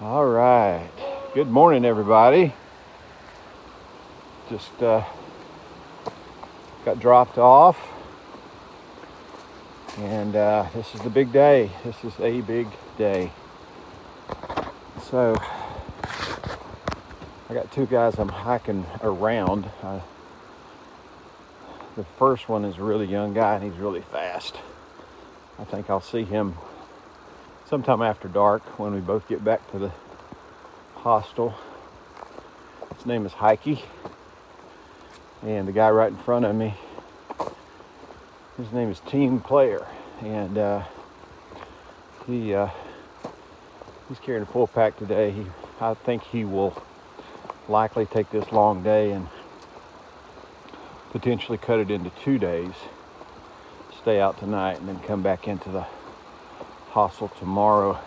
All right. Good morning, everybody. Just got dropped off, and this is the big day. This is a big day. So I got two guys I'm hiking around. The first one is a really young guy, and he's really fast. I think I'll see him sometime after dark when we both get back to the hostel. His name is Hikey, and the guy right in front of me, his name is Team Player, and he's carrying a full pack today. I think he will likely take this long day and potentially cut it into 2 days, stay out tonight, and then come back into the hostel tomorrow.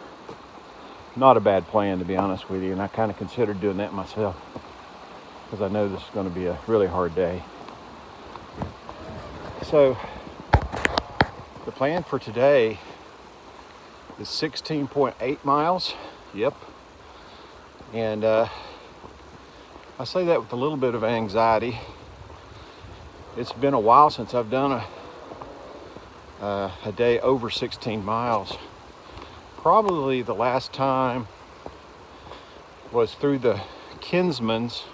Not a bad plan, to be honest with you, and I kind of considered doing that myself because I know this is going to be a really hard day. So the plan for today is 16.8 miles. Yep. And I say that with a little bit of anxiety. It's been a while since I've done a day over 16 miles. Probably the last time was through the Kinsman's.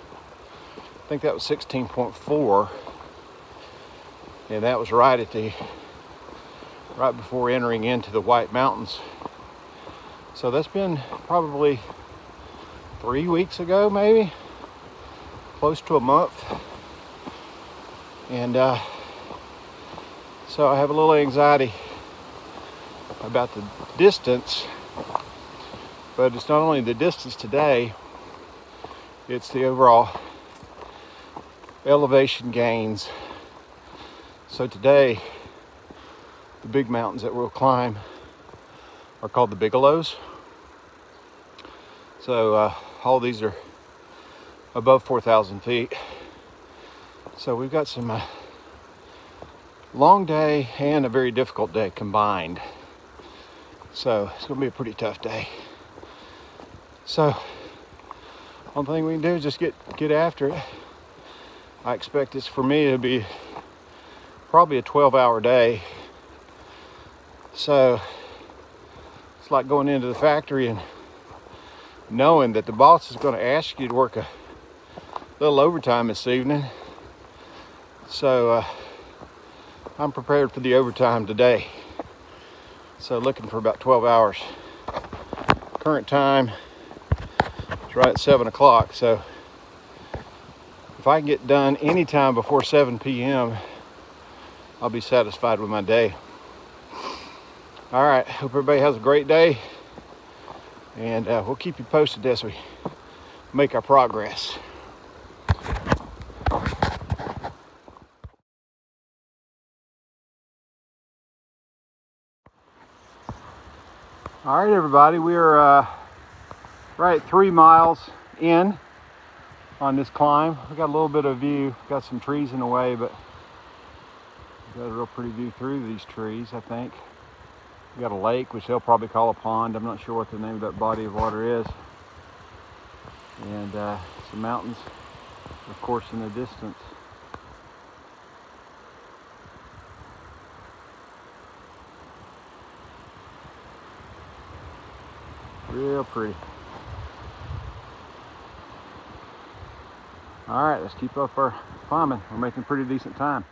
I think that was 16.4, and that was right before entering into the White Mountains. So that's been probably 3 weeks ago, maybe close to a month. And so I have a little anxiety about the distance, but it's not only the distance today, it's the overall elevation gains. So today, the big mountains that we'll climb are called the Bigelows. So all these are above 4,000 feet. So we've got some long day and a very difficult day combined. So it's going to be a pretty tough day. So one thing we can do is just get after it. I expect this for me to be probably a 12-hour day. So it's like going into the factory and knowing that the boss is going to ask you to work a little overtime this evening. So I'm prepared for the overtime today. So looking for about 12 hours. Current time is right at 7 o'clock. So if I can get done anytime before 7 p.m., I'll be satisfied with my day. All right, hope everybody has a great day, and we'll keep you posted as we make our progress. All right, everybody, we're right 3 miles in on this climb. We got a little bit of view, got some trees in the way, but we got a real pretty view through these trees, I think. We got a lake, which they'll probably call a pond. I'm not sure what the name of that body of water is. And some mountains, of course, in the distance. Real pretty. All right, let's keep up our climbing. We're making pretty decent time.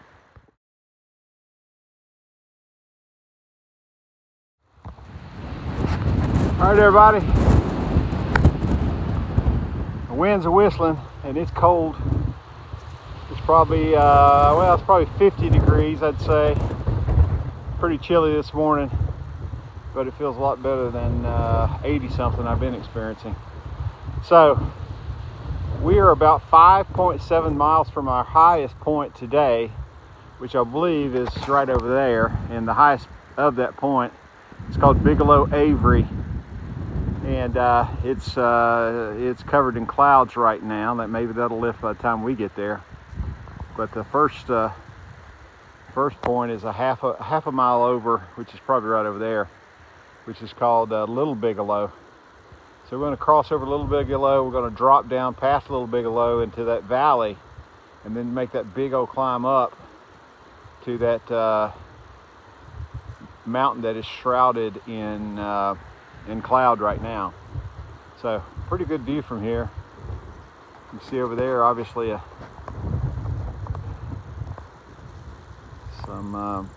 All right, everybody. The winds are whistling and it's cold. It's probably, it's probably 50 degrees, I'd say. Pretty chilly this morning, but it feels a lot better than 80 something I've been experiencing. So we are about 5.7 miles from our highest point today, which I believe is right over there. And the highest of that point is called Bigelow Avery. And it's covered in clouds right now. Maybe that'll lift by the time we get there. But the first point is a half a mile over, which is probably right over there, which is called Little Bigelow. So we're going to cross over Little Bigelow. We're going to drop down past Little Bigelow into that valley, and then make that big old climb up to that mountain that is shrouded in cloud right now. So pretty good view from here. You can see over there, obviously, some.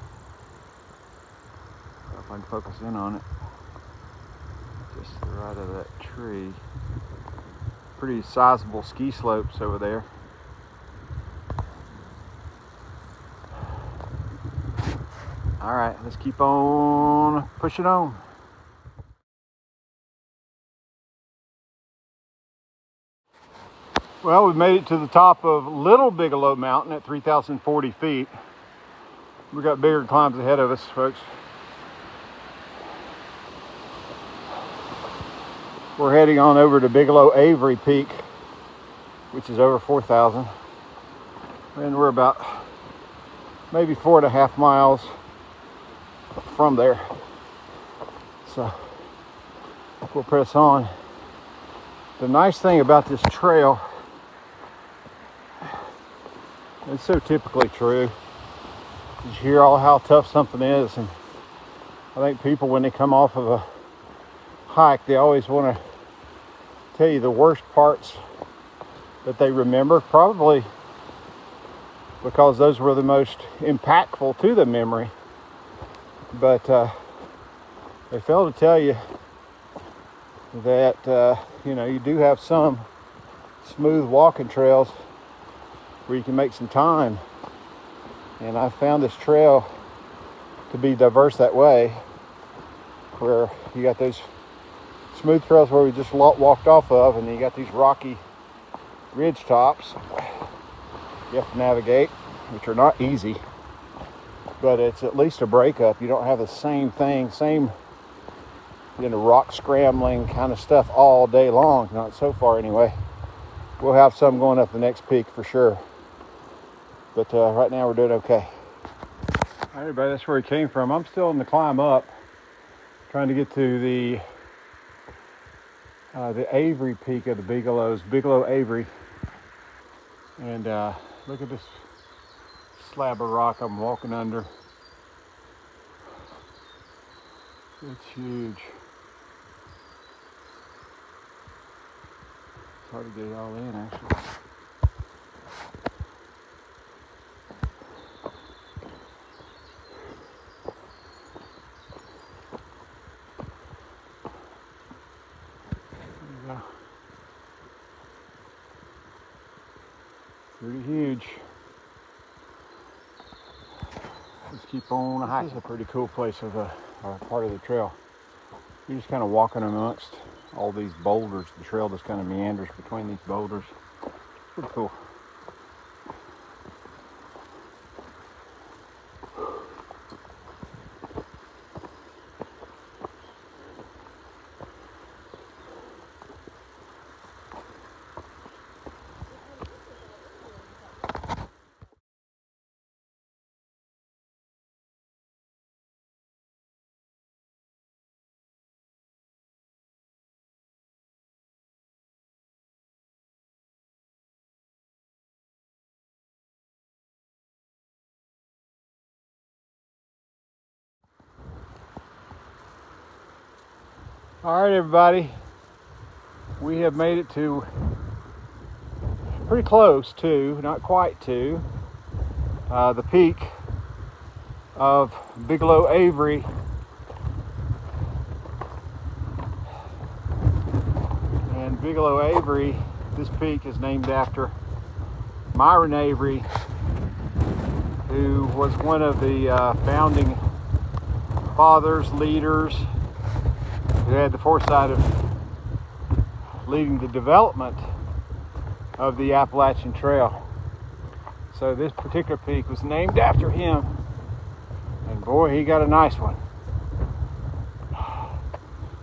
If I can focus in on it, just to the right of that tree. Pretty sizable ski slopes over there. All right, let's keep on pushing on. Well, we've made it to the top of Little Bigelow Mountain at 3,040 feet. We've got bigger climbs ahead of us, folks. We're heading on over to Bigelow Avery Peak, which is over 4,000. And we're about maybe 4.5 miles from there. So we'll press on. The nice thing about this trail, it's so typically true, you hear all how tough something is, and I think people, when they come off of a hike, they always want to tell you the worst parts that they remember, probably because those were the most impactful to the memory. But they fail to tell you that you do have some smooth walking trails where you can make some time. And I found this trail to be diverse that way, where you got those smooth trails where we just walked off of, and then you got these rocky ridge tops you have to navigate, which are not easy, but it's at least a breakup. You don't have the same rock scrambling kind of stuff all day long, not so far anyway. We'll have some going up the next peak for sure, but right now we're doing okay. All right, everybody, that's where we came from. I'm still in the climb up, trying to get to the Avery peak of the Bigelows, Bigelow Avery. And look at this slab of rock I'm walking under. It's huge. It's hard to get it all in, actually. Pretty huge. Let's keep on a hike. This is a pretty cool place of a part of the trail. You're just kind of walking amongst all these boulders. The trail just kind of meanders between these boulders. Pretty cool. All right, everybody, we have made it to pretty close to, not quite to, the peak of Bigelow Avery. And Bigelow Avery, this peak is named after Myron Avery, who was one of the founding fathers, leaders, who had the foresight of leading the development of the Appalachian Trail. So this particular peak was named after him, and boy, he got a nice one.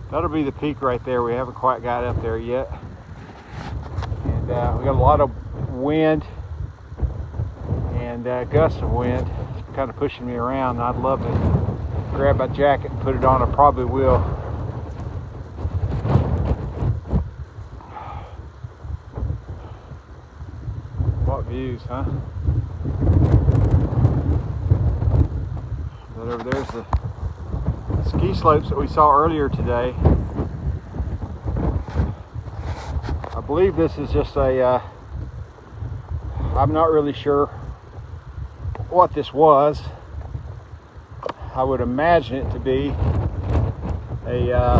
That'll be the peak right there. We haven't quite got up there yet, and we got a lot of wind and gusts of wind. It's kind of pushing me around. I'd love to grab my jacket and put it on. I probably will. views, huh? But over there's the ski slopes that we saw earlier today. I believe this is just a, I'm not really sure what this was. I would imagine it to be a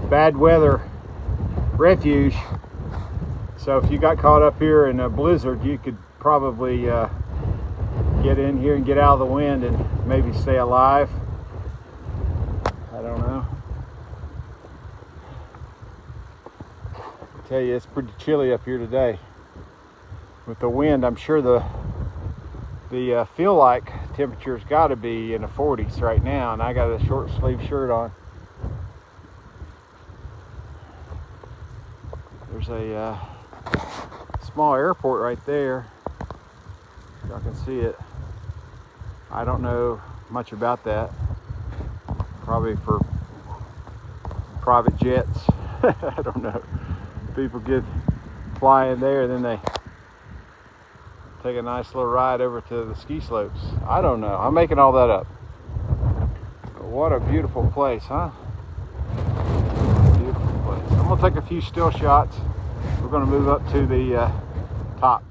bad weather refuge. So if you got caught up here in a blizzard, you could probably get in here and get out of the wind and maybe stay alive. I don't know. I tell you, it's pretty chilly up here today. With the wind, I'm sure the feel like temperature's got to be in the 40s right now, and I got a short sleeve shirt on. There's a small airport right there. Y'all can see it. I don't know much about that. Probably for private jets. I don't know. People get flying there, then they take a nice little ride over to the ski slopes. I don't know. I'm making all that up. But what a beautiful place, huh? Beautiful place. I'm gonna take a few still shots. We're gonna move up to the top.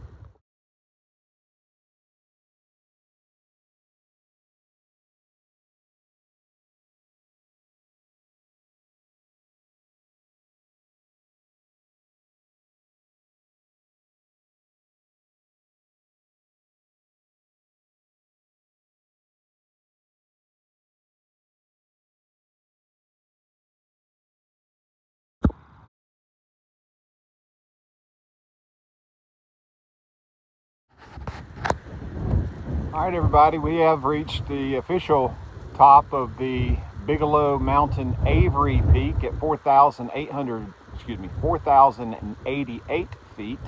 All right, everybody, we have reached the official top of the Bigelow Mountain Avery Peak at 4,088 feet.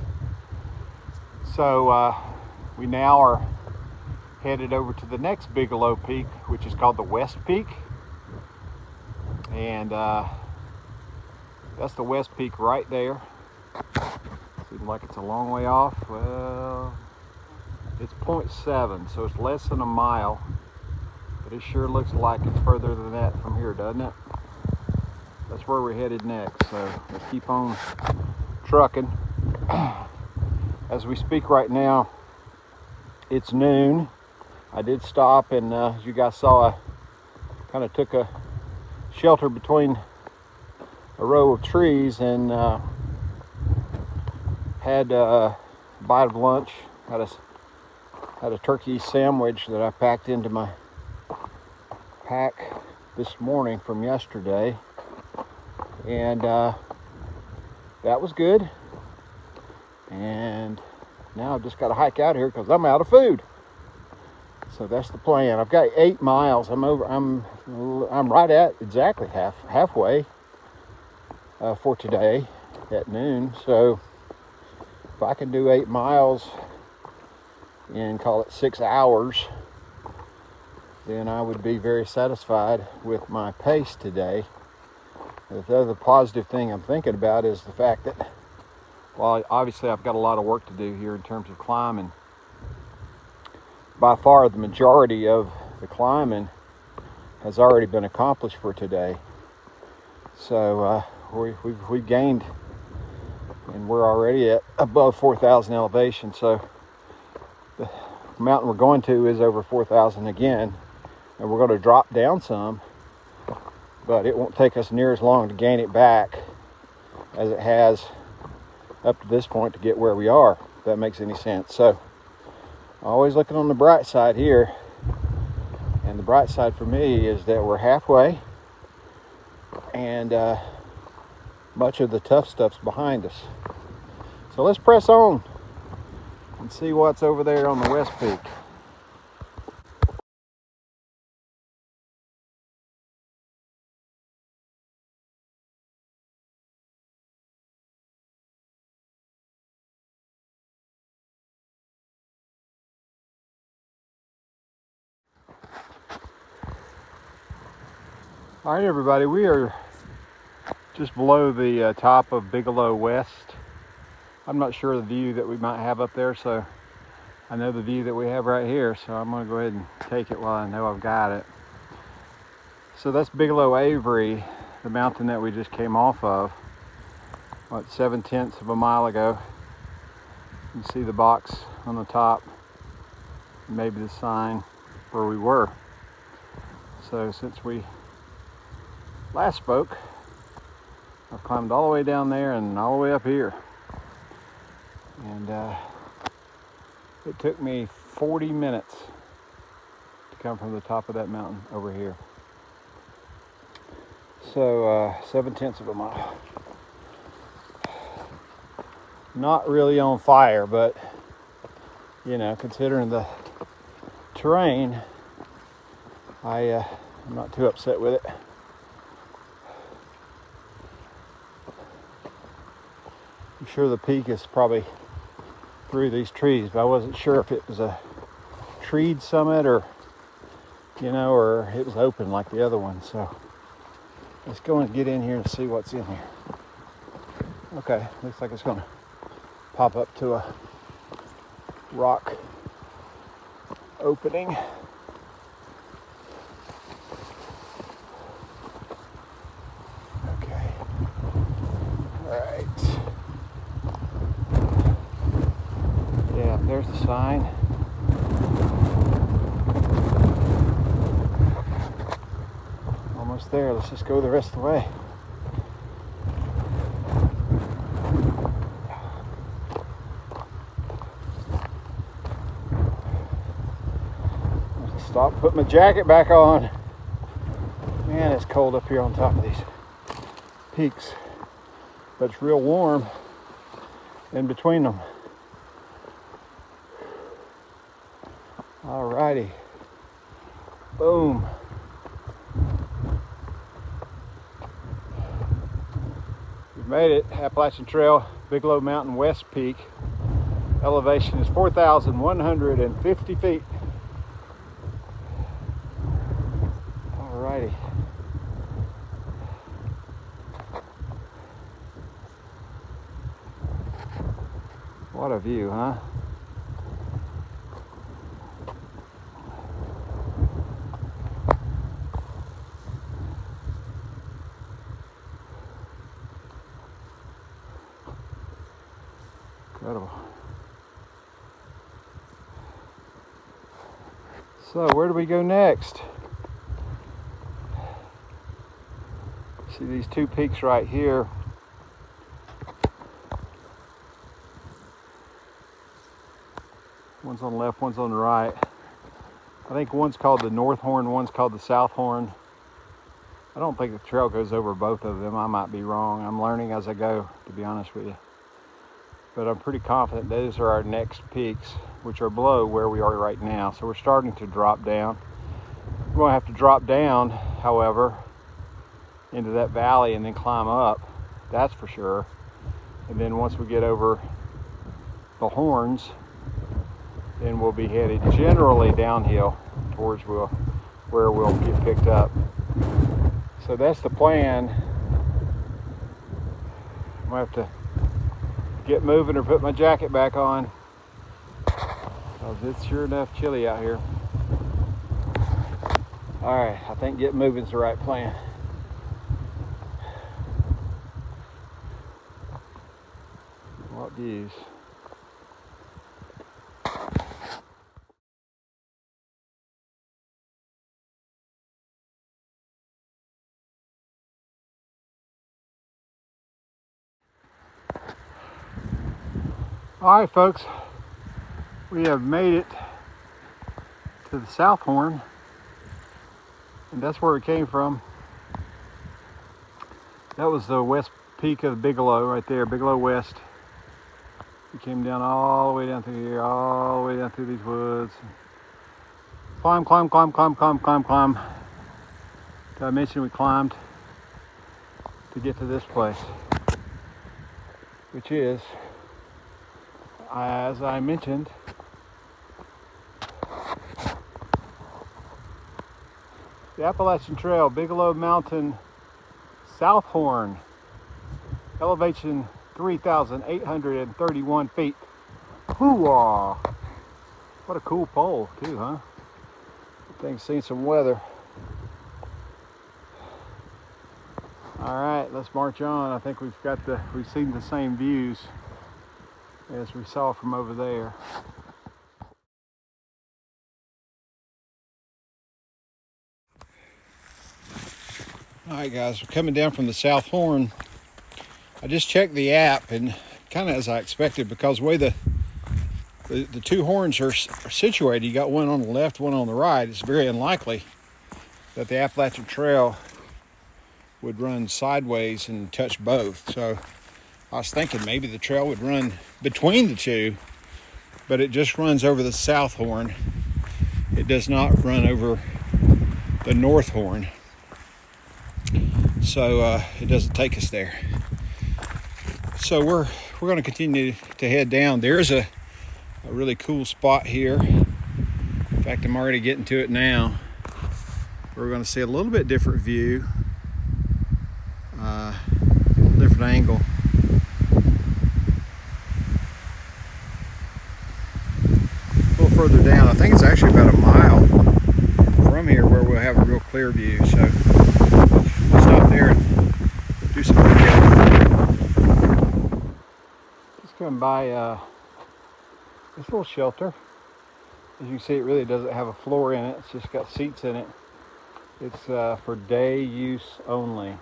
So we now are headed over to the next Bigelow Peak, which is called the West Peak. And that's the West Peak right there. Seems like it's a long way off. Well, it's 0.7, so it's less than a mile, but it sure looks like it's further than that from here, doesn't it? That's where we're headed next, so let's keep on trucking. As we speak right now, it's noon. I did stop, and as you guys saw, I kind of took a shelter between a row of trees and had a bite of lunch. Had a turkey sandwich that I packed into my pack this morning from yesterday, and that was good. And now I've just got to hike out here because I'm out of food. So that's the plan. I've got 8 miles. I'm right at exactly halfway for today at noon. So if I can do 8 miles and call it 6 hours, then I would be very satisfied with my pace today. The other positive thing I'm thinking about is the fact that, well, obviously I've got a lot of work to do here in terms of climbing. By far the majority of the climbing has already been accomplished for today. So we've gained, and we're already at above 4,000 elevation. So the mountain we're going to is over 4,000 again, and we're going to drop down some, but it won't take us near as long to gain it back as it has up to this point to get where we are, if that makes any sense. So always looking on the bright side here, and the bright side for me is that we're halfway, and much of the tough stuff's behind us. So let's press on and see what's over there on the West Peak. All right, everybody, we are just below the top of Bigelow West. I'm not sure the view that we might have up there, so I know the view that we have right here, so I'm going to go ahead and take it while I know I've got it. So that's Bigelow Avery, the mountain that we just came off of, what, 7/10 of a mile ago. You can see the box on the top, maybe the sign where we were. So since we last spoke, I've climbed all the way down there and all the way up here. And it took me 40 minutes to come from the top of that mountain over here. So 7/10 of a mile. Not really on fire, but you know, considering the terrain, I'm not too upset with it. I'm sure the peak is probably through these trees, but I wasn't sure if it was a treed summit or, you know, or it was open like the other one. So let's go and get in here and see what's in here. Okay, looks like it's gonna pop up to a rock opening. Okay, all right. Yeah, there's the sign. Almost there. Let's just go the rest of the way. Stop, put my jacket back on. Man, it's cold up here on top of these peaks, but it's real warm in between them. Alrighty, boom. We've made it. Appalachian Trail, Bigelow Mountain West Peak. Elevation is 4,150 feet. Alrighty. What a view, huh? Incredible. So where do we go next? See these two peaks right here. One's on the left, one's on the right. I think one's called the North Horn, one's called the South Horn. I don't think the trail goes over both of them. I might be wrong. I'm learning as I go, to be honest with you. But I'm pretty confident those are our next peaks, which are below where we are right now. So we're starting to drop down. We're going to have to drop down, however, into that valley and then climb up. That's for sure. And then once we get over the horns, then we'll be headed generally downhill towards where we'll get picked up. So that's the plan. I'm going to have to get moving or put my jacket back on, because it's sure enough chilly out here. All right, I think get moving is the right plan. What views. All right, folks, we have made it to the South Horn, and that's where we came from. That was the west peak of Bigelow right there, Bigelow West. We came down all the way down through here, all the way down through these woods. Climb, climb, climb, climb, climb, climb, climb. Did I mention we climbed to get to this place, which is, as I mentioned, the Appalachian Trail, Bigelow Mountain, South Horn, elevation 3,831 feet. Hoo-ah! What a cool pole too, huh? Thing's seen some weather. All right, let's march on. I think we've seen the same views as we saw from over there. All right, guys, we're coming down from the South Horn. I just checked the app, and kind of as I expected, because the way the two horns are situated, you got one on the left, one on the right, it's very unlikely that the Appalachian Trail would run sideways and touch both. So I was thinking maybe the trail would run between the two, but it just runs over the South Horn. It does not run over the North Horn. So it doesn't take us there. So we're going to continue to head down. There's a really cool spot here. In fact, I'm already getting to it now. We're going to see a little bit different view, different angle. A little further down, I think it's actually about a mile from here where we'll have a real clear view. So we'll stop there and do some video. Just come by this little shelter. As you can see, it really doesn't have a floor in it. It's just got seats in it. It's for day use only.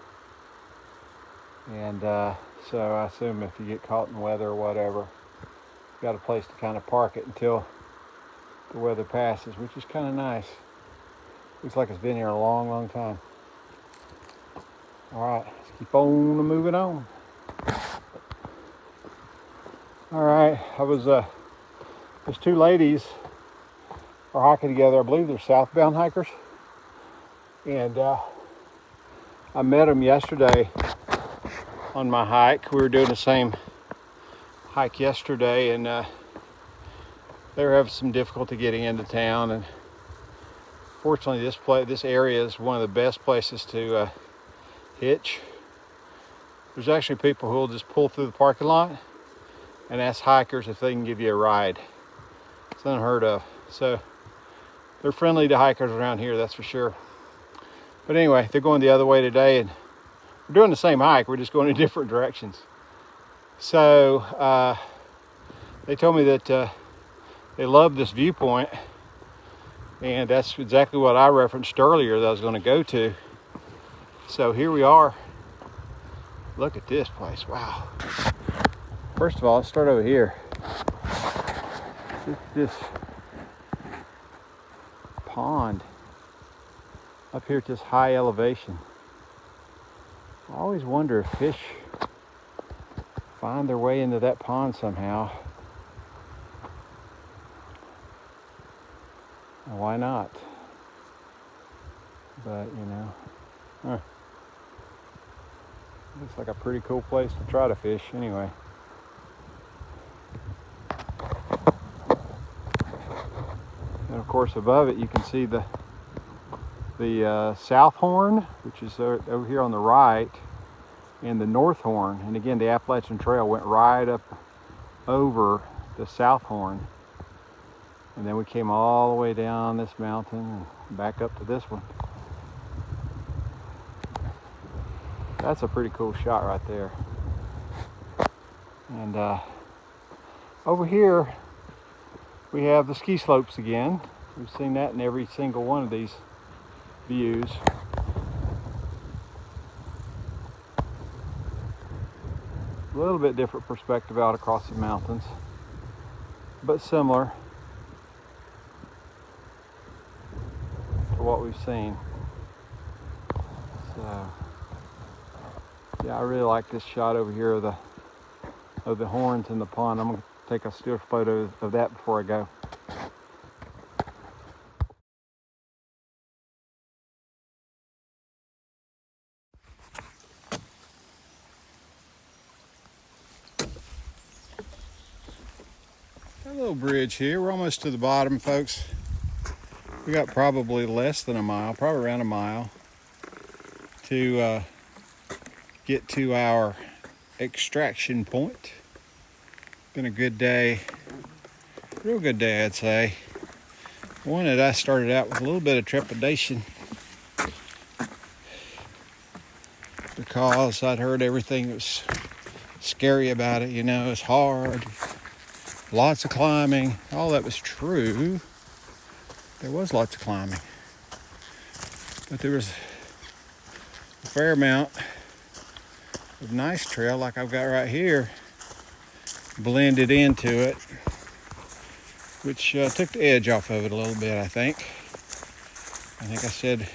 And so I assume if you get caught in weather or whatever, you've got a place to kind of park it until the weather passes, which is kind of nice. Looks like it's been here a long, long time. All right, let's keep on moving on. All right, there's two ladies are hiking together. I believe they're southbound hikers. And I met them yesterday on my hike. We were doing the same hike yesterday, and they were having some difficulty getting into town. And fortunately, this area is one of the best places to hitch. There's actually people who will just pull through the parking lot and ask hikers if they can give you a ride. It's unheard of. So they're friendly to hikers around here, that's for sure. But anyway, they're going the other way today, and we're doing the same hike. We're just going in different directions. So they told me that they love this viewpoint, and that's exactly what I referenced earlier that I was going to go to. So here we are. Look at this place. Wow. First of all, let's start over here. This pond up here at this high elevation. I always wonder if fish find their way into that pond somehow. Why not? But you know, looks like a pretty cool place to try to fish anyway. And of course above it you can see the South Horn, which is over here on the right, and the North Horn. And again, the Appalachian Trail went right up over the South Horn. And then we came all the way down this mountain and back up to this one. That's a pretty cool shot right there. And over here we have the ski slopes again. We've seen that in every single one of these views. A little bit different perspective out across the mountains, but similar to what we've seen. So yeah, I really like this shot over here of the horns in the pond. I'm going to take a still photo of that before I go. A little bridge here. We're almost to the bottom, folks. We got probably less than a mile, probably around a mile, to get to our extraction point. Been a good day, real good day, I'd say. One that I started out with a little bit of trepidation because I'd heard everything that was scary about it. You know, it's hard, lots of climbing. All that was true. There was lots of climbing, but there was a fair amount of nice trail like I've got right here blended into it, which took the edge off of it a little bit. I think I said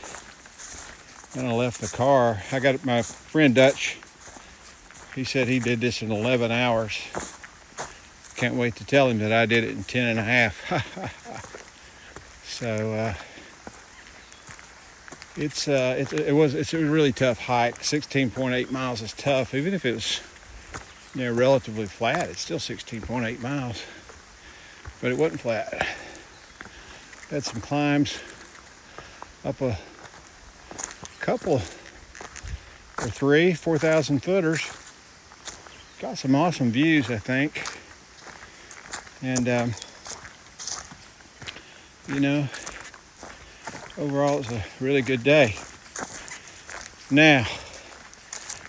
when I left the car, I got my friend Dutch. He said he did this in 11 hours. Can't wait to tell him that I did it in 10 and a half. So it's a really tough hike. 16.8 miles is tough, even if it was, you know, relatively flat. It's still 16.8 miles, but it wasn't flat. Had some climbs up a couple or 4,000 footers. Got some awesome views, I think, and you know, overall it was a really good day. Now,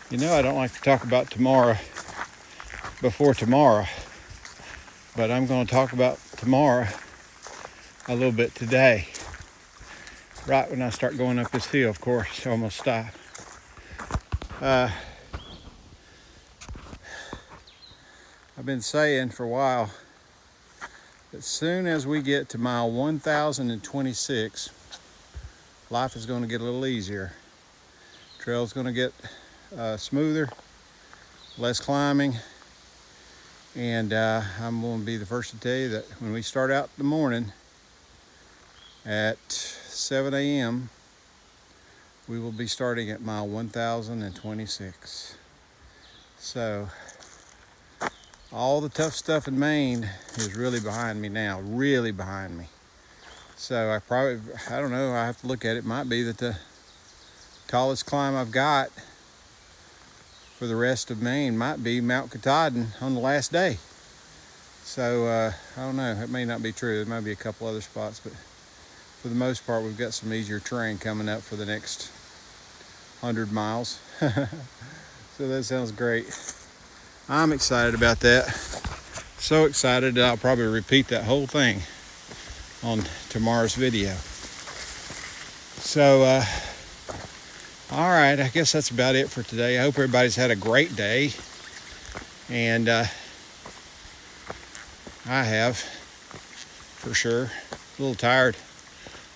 you know, I don't like to talk about tomorrow before tomorrow, but I'm going to talk about tomorrow a little bit today. Right when I start going up this hill, of course, almost stop. I've been saying for a while, as soon as we get to mile 1026, life is going to get a little easier. Trail's going to get smoother, less climbing, and I'm going to be the first to tell you that when we start out in the morning at 7 a.m., we will be starting at mile 1026. So all the tough stuff in Maine is really behind me now, really behind me. So I don't know, I have to look at it. It might be that the tallest climb I've got for the rest of Maine might be Mount Katahdin on the last day. So I don't know, it may not be true. There might be a couple other spots, but for the most part, we've got some easier terrain coming up for the next 100 miles. So that sounds great. I'm excited about that. So excited that I'll probably repeat that whole thing on tomorrow's video. So, all right, I guess that's about it for today. I hope everybody's had a great day. And I have, for sure. A little tired.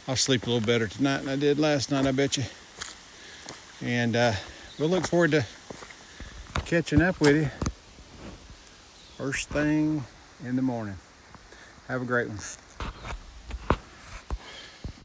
I'll sleep a little better tonight than I did last night, I bet you. And we'll look forward to catching up with you first thing in the morning. Have a great one.